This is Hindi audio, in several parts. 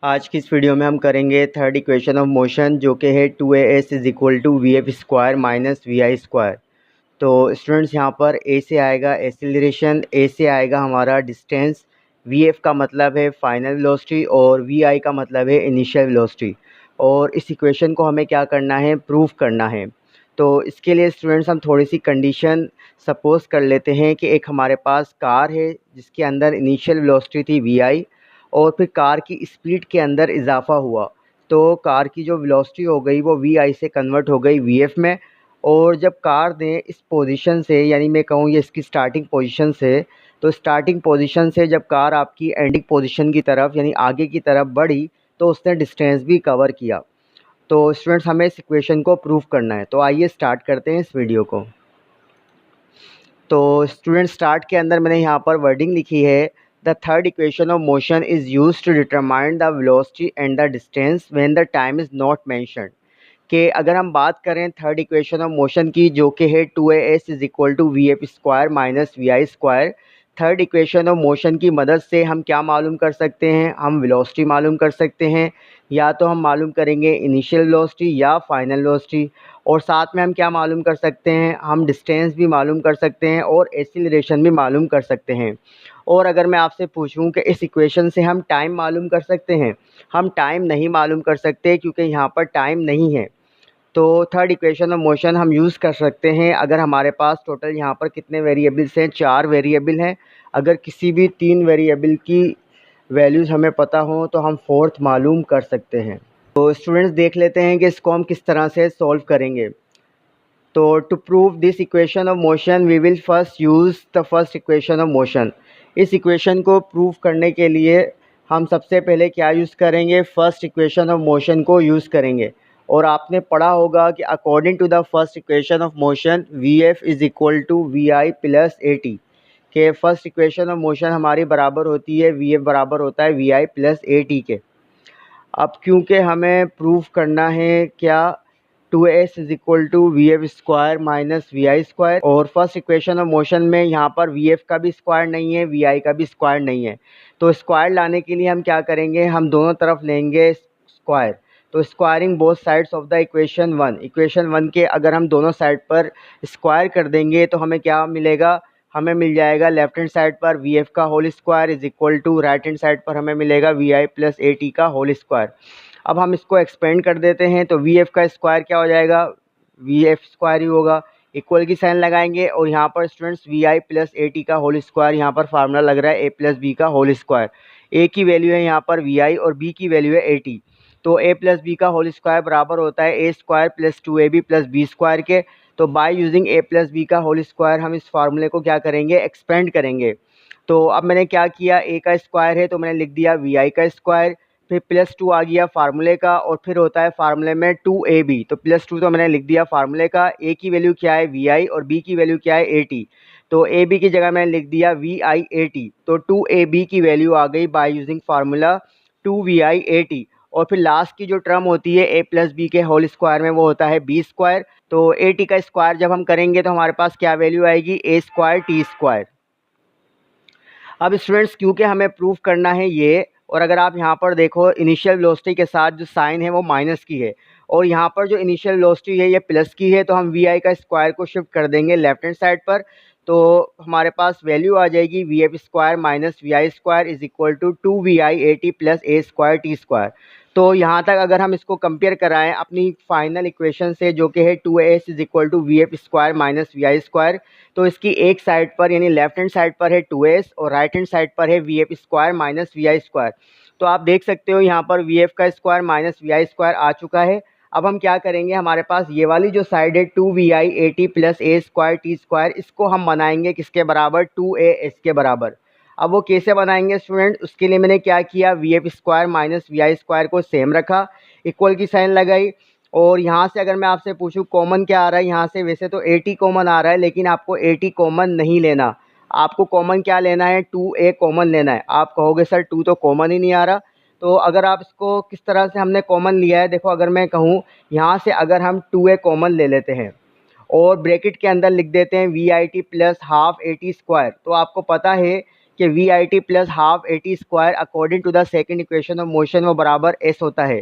आज की इस वीडियो में हम करेंगे थर्ड इक्वेशन ऑफ मोशन जो कि है 2as is equal to v F square minus we I square. तो स्टूडेंट्स यहाँ पर ए से आएगा एक्सीलरेशन, ए से आएगा हमारा डिस्टेंस, वी एफ का मतलब है फाइनल वेलोसिटी और वी आई का मतलब है इनिशियल वेलोसिटी। और इस इक्वेशन को हमें क्या करना है, प्रूफ करना है। तो इसके लिए स्टूडेंट्स हम थोड़ी सी कंडीशन सपोज कर लेते हैं कि एक हमारे पास कार है जिसके अंदर इनिशियल वेलोसिटी थी वी आई और फिर कार की स्पीड के अंदर इजाफा हुआ, तो कार की जो वेलोसिटी हो गई वो वी आई से कन्वर्ट हो गई वी एफ में। और जब कार ने इस पोजीशन से, यानी मैं कहूँ ये इसकी स्टार्टिंग पोजीशन से, तो स्टार्टिंग पोजीशन से जब कार आपकी एंडिंग पोजीशन की तरफ यानी आगे की तरफ बढ़ी तो उसने डिस्टेंस भी कवर किया। तो स्टूडेंट्स हमें इस इक्वेशन को प्रूफ करना है, तो आइए स्टार्ट करते हैं इस वीडियो को। तो स्टूडेंट स्टार्ट के अंदर मैंने यहाँ पर वर्डिंग लिखी है, the third equation of motion is used to determine the velocity and the distance when the time is not mentioned. कि अगर हम बात करें थर्ड इक्वेशन ऑफ मोशन की जो कि है 2as is equal to v F square minus we I square, third equation of motion की मदद से हम क्या मालूम कर सकते हैं, हम वेलोसिटी मालूम कर सकते हैं, या तो हम मालूम करेंगे इनिशियल वेलोसिटी या फाइनल वेलोसिटी। और साथ में हम क्या मालूम कर सकते हैं, हम डिस्टेंस भी मालूम कर सकते हैं और एक्सीलरेशन भी मालूम कर सकते हैं। और अगर मैं आपसे पूछूं कि इस इक्वेशन से हम टाइम मालूम कर सकते हैं, हम टाइम नहीं मालूम कर सकते क्योंकि यहाँ पर टाइम नहीं है। तो थर्ड इक्वेशन ऑफ मोशन हम यूज़ कर सकते हैं अगर हमारे पास टोटल यहाँ पर कितने वेरिएबल्स हैं, 4 वेरिएबल हैं। अगर किसी भी 3 वेरिएबल की वैल्यूज़ हमें पता हो तो हम फोर्थ मालूम कर सकते हैं। तो स्टूडेंट्स देख लेते हैं कि इसको हम किस तरह से सॉल्व करेंगे। तो to prove this equation of motion we will first use the first equation of motion. इस इक्वेशन को प्रूव करने के लिए हम सबसे पहले क्या यूज़ करेंगे, फर्स्ट इक्वेशन ऑफ मोशन को यूज़ करेंगे। और आपने पढ़ा होगा कि according to the first equation of motion v f is equal to v i plus a t, के फर्स्ट इक्वेशन ऑफ मोशन हमारी बराबर होती है वी एफ बराबर होता है v i plus a t के। अब क्योंकि हमें प्रूफ करना है क्या, 2s is equal to v F square minus we I square, और फर्स्ट इक्वेशन ऑफ मोशन में यहाँ पर वी एफ का भी स्क्वायर नहीं है, वी आई का भी स्क्वायर नहीं है। तो स्क्वायर लाने के लिए हम क्या करेंगे, हम दोनों तरफ लेंगे स्क्वायर। तो squaring both sides of the equation one के अगर हम दोनों साइड पर स्क्वायर कर देंगे तो हमें क्या मिलेगा, हमें मिल जाएगा लेफ्ट हैंड साइड पर वी एफ का whole square is equal to right hand side पर हमें मिलेगा v i plus a t का होल स्क्वायर। अब हम इसको एक्सपेंड कर देते हैं तो वी एफ का स्क्वायर क्या हो जाएगा, वी एफ स्क्वायर ही होगा, इक्वल की साइन लगाएंगे और यहाँ पर students v i plus a t का होल स्क्वायर, यहाँ पर फार्मूला लग रहा है ए प्लस बी का होल स्क्वायर। ए की वैल्यू है यहाँ पर वी आई और बी की वैल्यू है ए टी। तो ए प्लस बी का होल स्क्वायर बराबर होता है A square plus 2ab plus B square के। तो by using A plus B का होल स्क्वायर हम इस फार्मूले को क्या करेंगे, एक्सपेंड करेंगे। तो अब मैंने क्या किया, ए का स्क्वायर है तो मैंने लिख दिया वी आई का स्क्वायर, फिर प्लस 2 आ गया फार्मूले का और फिर होता है फार्मूले में 2ab, तो प्लस 2 तो मैंने लिख दिया फार्मूले का। ए की वैल्यू क्या है वी आई और बी की वैल्यू क्या है ए टी, तो ए बी की जगह मैंने लिख दिया वी आई ए टी। तो 2ab की वैल्यू आ गई by using formula 2vi a T. और फिर लास्ट की जो टर्म होती है ए प्लस बी के होल स्क्वायर में वो होता है बी स्क्वायर। तो ए टी का स्क्वायर जब हम करेंगे तो हमारे पास क्या वैल्यू आएगी, ए स्क्वायर टी स्क्वायर। अब स्टूडेंट्स क्योंकि हमें प्रूफ करना है ये, और अगर आप यहाँ पर देखो इनिशियल वेलोसिटी के साथ जो साइन है वो माइनस की है और यहाँ पर जो इनिशियल वेलोसिटी है ये प्लस की है, तो हम वी आई का स्क्वायर को शिफ्ट कर देंगे लेफ्ट हैंड साइड पर। तो हमारे पास वैल्यू आ जाएगी v F square minus we I square is equal to 2vi a t plus a square t square. तो यहाँ तक अगर हम इसको कंपेयर कराएं अपनी फाइनल इक्वेशन से जो कि है 2as is equal to v F square minus we I square, तो इसकी एक साइड पर यानी लेफ्ट हैंड साइड पर है 2s और राइट हैंड साइड पर है V F square minus we I square. तो आप देख सकते हो यहाँ पर वी एफ का square minus we I square आ चुका है। अब हम क्या करेंगे, हमारे पास ये वाली जो साइड है 2vi a t plus a square t square, इसको हम बनाएंगे किसके बराबर, 2as के बराबर। अब वो कैसे बनाएंगे स्टूडेंट, उसके लिए मैंने क्या किया, v F square minus we I square को सेम रखा, इक्वल की साइन लगाई। और यहाँ से अगर मैं आपसे पूछूं कॉमन क्या आ रहा है यहाँ से, वैसे तो ए टी कॉमन आ रहा है लेकिन आपको ए टी कॉमन नहीं लेना, आपको कॉमन क्या लेना है, 2a कॉमन लेना है। आप कहोगे सर 2 तो कॉमन ही नहीं आ रहा, तो अगर आप इसको किस तरह से हमने कॉमन लिया है, देखो अगर मैं कहूँ यहाँ से अगर हम 2a कॉमन ले लेते हैं और ब्रैकेट के अंदर लिख देते हैं v i t plus half a t square, तो आपको पता है कि v i t plus half a t square according to the second equation of motion वो बराबर एस होता है।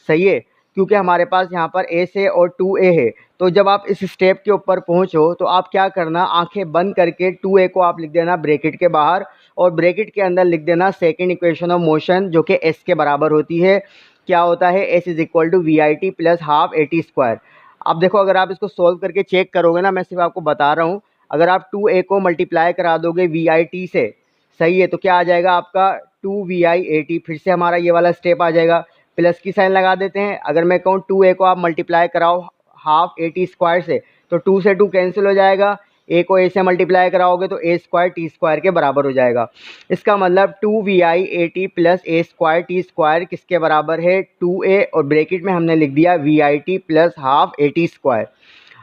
सही है, क्योंकि हमारे पास यहाँ पर एस है और 2a है। तो जब आप इस स्टेप के ऊपर पहुँचो तो आप क्या करना, आंखें बंद करके 2a को आप लिख देना ब्रैकेट के बाहर और ब्रैकेट के अंदर लिख देना सेकंड इक्वेशन ऑफ मोशन जो कि s के बराबर होती है। क्या होता है, s is equal to v i t plus half a t square. अब देखो, अगर आप इसको सोल्व करके चेक करोगे ना, मैं सिर्फ आपको बता रहा हूँ, अगर आप 2a को मल्टीप्लाई करा दोगे वी आई टी से, सही है, तो क्या आ जाएगा आपका 2VI80। फिर से हमारा ये वाला स्टेप आ जाएगा, प्लस की साइन लगा देते हैं। अगर मैं कहूँ 2a को आप मल्टीप्लाई कराओ हाफ ए टी स्क्वायर से, तो 2 से 2 कैंसिल हो जाएगा, a को a से मल्टीप्लाई कराओगे तो a स्क्वायर टी स्क्वायर के बराबर हो जाएगा। इसका मतलब 2VI80 plus a square t square किसके बराबर है, 2a, और ब्रैकेट में हमने लिख दिया VIT plus half a t square.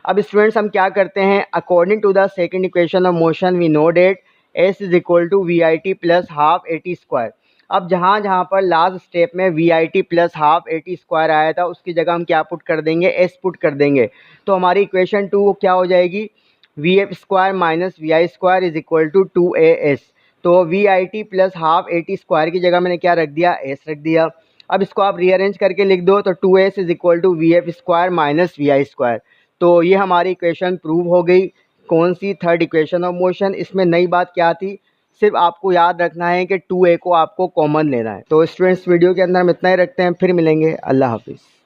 अब स्टूडेंट्स हम क्या करते हैं, according to the second equation of motion we know that s is equal to v i t plus half a t square. अब जहाँ जहाँ पर लास्ट स्टेप में v i t plus half a t square आया था उसकी जगह हम क्या पुट कर देंगे, s पुट कर देंगे। तो हमारी इक्वेशन 2 क्या हो जाएगी, v F square minus we I square is equal to 2as। तो v i t plus half a t square की जगह मैंने क्या रख दिया, s रख दिया। अब इसको आप रीअरेंज करके लिख दो तो 2s is equal to v F square minus we I square. तो ये हमारी इक्वेशन प्रूव हो गई। कौन सी, थर्ड इक्वेशन ऑफ मोशन। इसमें नई बात क्या थी, सिर्फ आपको याद रखना है कि 2a को आपको कॉमन लेना है। तो स्टूडेंट्स वीडियो के अंदर हम इतना ही रखते हैं, फिर मिलेंगे, अल्लाह हाफिज़।